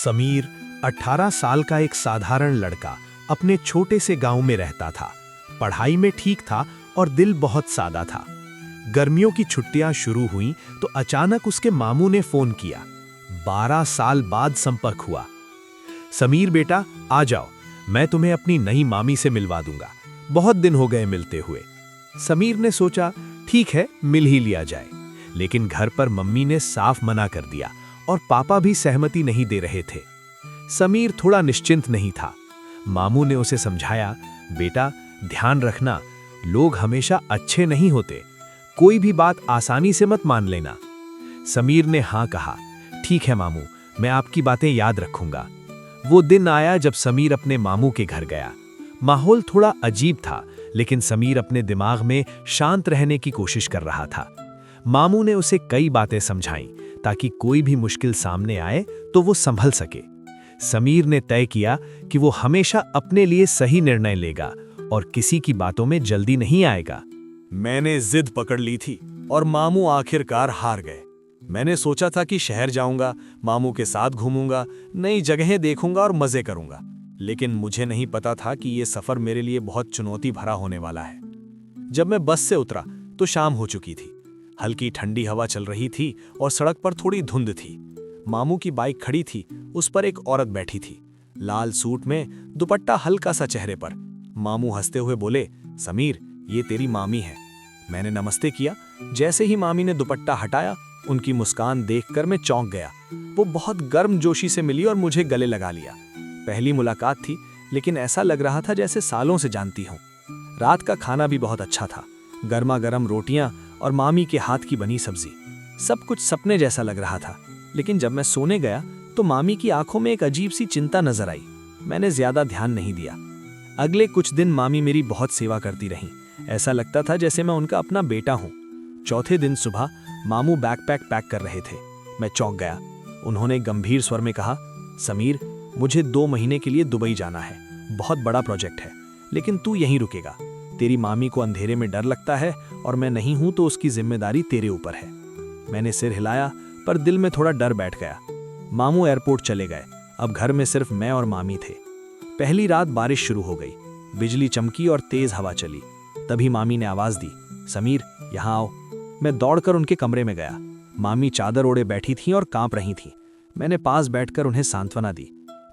समीर 18 साल का एक साधारण लड़का अपने छोटे से गांव में रहता था। पढ़ाई में ठीक था और दिल बहुत सादा था। गर्मियों की छुट्टियां शुरू हुईं तो अचानक उसके मामू ने फोन किया। 12 साल बाद संपर्क हुआ। समीर बेटा आ जाओ, मैं तुम्हें अपनी नई मामी से मिलवा दूंगा, बहुत दिन हो गए मिलते हुए। समीर ने सोचा ठीक है मिल ही लिया जाए, लेकिन घर पर मम्मी ने साफ मना कर दिया और पापा भी सहमति नहीं दे रहे थे। समीर थोड़ा निश्चिंत नहीं था। मामू ने उसे समझाया, बेटा ध्यान रखना, लोग हमेशा अच्छे नहीं होते, कोई भी बात आसानी से मत मान लेना। समीर ने हाँ कहा, ठीक है मामू, मैं आपकी बातें याद रखूंगा। वो दिन आया जब समीर अपने मामू के घर गया। माहौल थोड़ा अजीब था, लेकिन समीर अपने दिमाग में शांत रहने की कोशिश कर रहा था। मामू ने उसे कई बातें समझाईं ताकि कोई भी मुश्किल सामने आए तो वो संभल सके। समीर ने तय किया कि वो हमेशा अपने लिए सही निर्णय लेगा और किसी की बातों में जल्दी नहीं आएगा। मैंने जिद पकड़ ली थी और मामू आखिरकार हार गए। मैंने सोचा था कि शहर जाऊंगा, मामू के साथ घूमूंगा, नई जगहें देखूंगा और मजे करूंगा, लेकिन मुझे नहीं पता था कि ये सफर मेरे लिए बहुत चुनौती भरा होने वाला है। जब मैं बस से उतरा तो शाम हो चुकी थी। हल्की ठंडी हवा चल रही थी और सड़क पर थोड़ी धुंध थी। मामू की बाइक खड़ी थी, उस पर एक औरत बैठी थी, लाल सूट में, दुपट्टा हल्का सा चेहरे पर। मामू हंसते हुए बोले, समीर ये तेरी मामी है। मैंने नमस्ते किया। जैसे ही मामी ने दुपट्टा हटाया, उनकी मुस्कान देखकर मैं चौंक गया। वो बहुत गर्मजोशी से मिली और मुझे गले लगा लिया। पहली मुलाकात थी, लेकिन ऐसा लग रहा था जैसे सालों से जानती हूँ। रात का खाना भी बहुत अच्छा था, गर्मा गर्म रोटियां और मामी के हाथ की बनी सब्जी। सब कुछ सपने जैसा लग रहा था, लेकिन जब मैं सोने गया तो मामी की आंखों में एक अजीब सी चिंता नजर आई। मैंने ज्यादा ध्यान नहीं दिया। अगले कुछ दिन मामी मेरी बहुत सेवा करती रहीं। ऐसा लगता था जैसे मैं उनका अपना बेटा हूँ। चौथे दिन सुबह मामू बैकपैक पैक कर रहे थे। मैं चौंक गया। उन्होंने गंभीर स्वर में कहा, समीर मुझे 2 महीने के लिए दुबई जाना है, बहुत बड़ा प्रोजेक्ट है, लेकिन तू यहीं रुकेगा। तेरी मामी को अंधेरे में डर लगता है और मैं नहीं हूं तो उसकी जिम्मेदारी तेरे ऊपर है। मैंने सिर हिलाया, पर दिल में थोड़ा डर बैठ गया। मामू एयरपोर्ट चले गए। अब घर में सिर्फ मैं और मामी थे। पहली रात बारिश शुरू हो गई, बिजली चमकी और तेज हवा चली। तभी मामी ने आवाज दी, समीर यहाँ आओ। मैं दौड़कर उनके कमरे में गया। मामी चादर ओढ़े बैठी थीं और कांप रही थीं। मैंने पास बैठकर उन्हें सांत्वना दी।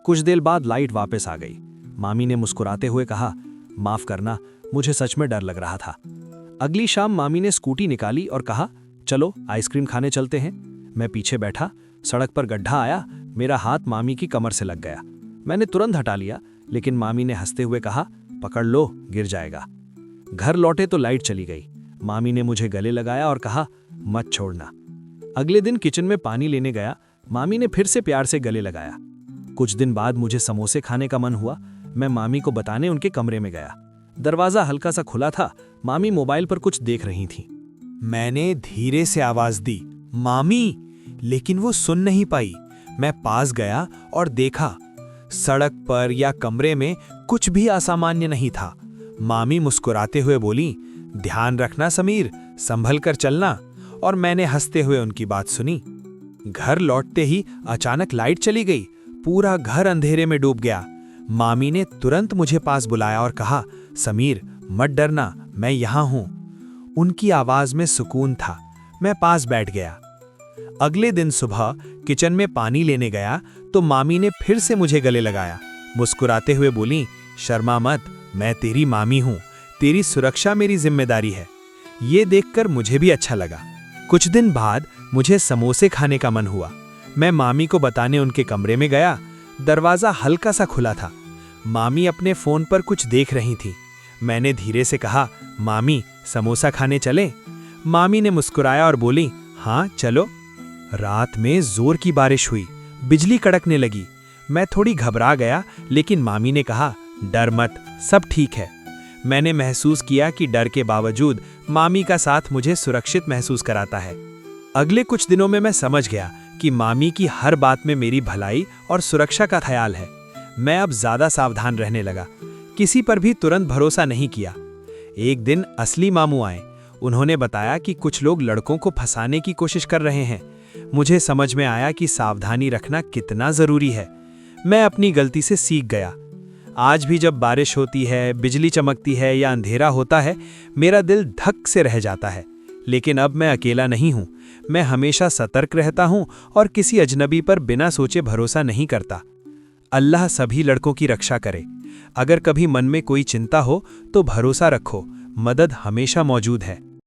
कुछ देर बाद लाइट वापस आ गई। मामी ने मुस्कुराते हुए कहा, माफ करना, मुझे सच में डर लग रहा था। अगली शाम मामी ने स्कूटी निकाली और कहा, चलो आइसक्रीम खाने चलते हैं। मैं पीछे बैठा। सड़क पर गड्ढा आया, मेरा हाथ मामी की कमर से लग गया। मैंने तुरंत हटा लिया, लेकिन मामी ने हंसते हुए कहा, पकड़ लो, गिर जाएगा। घर लौटे तो लाइट चली गई। मामी ने मुझे गले लगाया और कहा, मत छोड़ना। अगले दिन किचन में पानी लेने गया। मामी ने फिर से प्यार से गले लगाया। कुछ दिन बाद मुझे समोसे खाने का मन हुआ। मैं मामी को बताने उनके कमरे में गया। दरवाजा हल्का सा खुला था। मामी मोबाइल पर कुछ देख रही थी। मैंने धीरे से आवाज दी, मामी, लेकिन वो सुन नहीं पाई। मैं पास गया और देखा, सड़क पर या कमरे में कुछ भी असामान्य नहीं था। मामी मुस्कुराते हुए बोली, ध्यान रखना समीर, संभल कर चलना। और मैंने हंसते हुए उनकी बात सुनी। घर लौटते ही अचानक लाइट चली गई। पूरा घर अंधेरे में डूब गया। मामी ने तुरंत मुझे पास बुलाया और कहा, समीर मत डरना, मैं यहाँ हूँ। उनकी आवाज में सुकून था। मैं पास बैठ गया। अगले दिन सुबह किचन में पानी लेने गया तो मामी ने फिर से मुझे गले लगाया। मुस्कुराते हुए बोली, शर्मा मत, मैं तेरी मामी हूँ, तेरी सुरक्षा मेरी जिम्मेदारी है। ये देखकर मुझे भी अच्छा लगा। कुछ दिन बाद मुझे समोसे खाने का मन हुआ। मैं मामी को बताने उनके कमरे में गया। दरवाजा हल्का सा खुला था। मामी अपने फोन पर कुछ देख रही थी। मैंने धीरे से कहा, मामी समोसा खाने चलें? मामी ने मुस्कुराया और बोली, हाँ चलो। रात में जोर की बारिश हुई, बिजली कड़कने लगी। मैं थोड़ी घबरा गया, लेकिन मामी ने कहा, डर मत, सब ठीक है। मैंने महसूस किया कि डर के बावजूद मामी का साथ मुझे सुरक्षित महसूस कराता है। अगले कुछ दिनों में मैं समझ गया कि मामी की हर बात में मेरी भलाई और सुरक्षा का ख्याल है। मैं अब ज्यादा सावधान रहने लगा, किसी पर भी तुरंत भरोसा नहीं किया। एक दिन असली मामू आए। उन्होंने बताया कि कुछ लोग लड़कों को फंसाने की कोशिश कर रहे हैं। मुझे समझ में आया कि सावधानी रखना कितना जरूरी है। मैं अपनी गलती से सीख गया। आज भी जब बारिश होती है, बिजली चमकती है या अंधेरा होता है, मेरा दिल धक से रह जाता है। लेकिन अब मैं अकेला नहीं हूँ। मैं हमेशा सतर्क रहता हूँ और किसी अजनबी पर बिना सोचे भरोसा नहीं करता। अल्लाह सभी लड़कों की रक्षा करे। अगर कभी मन में कोई चिंता हो तो भरोसा रखो, मदद हमेशा मौजूद है।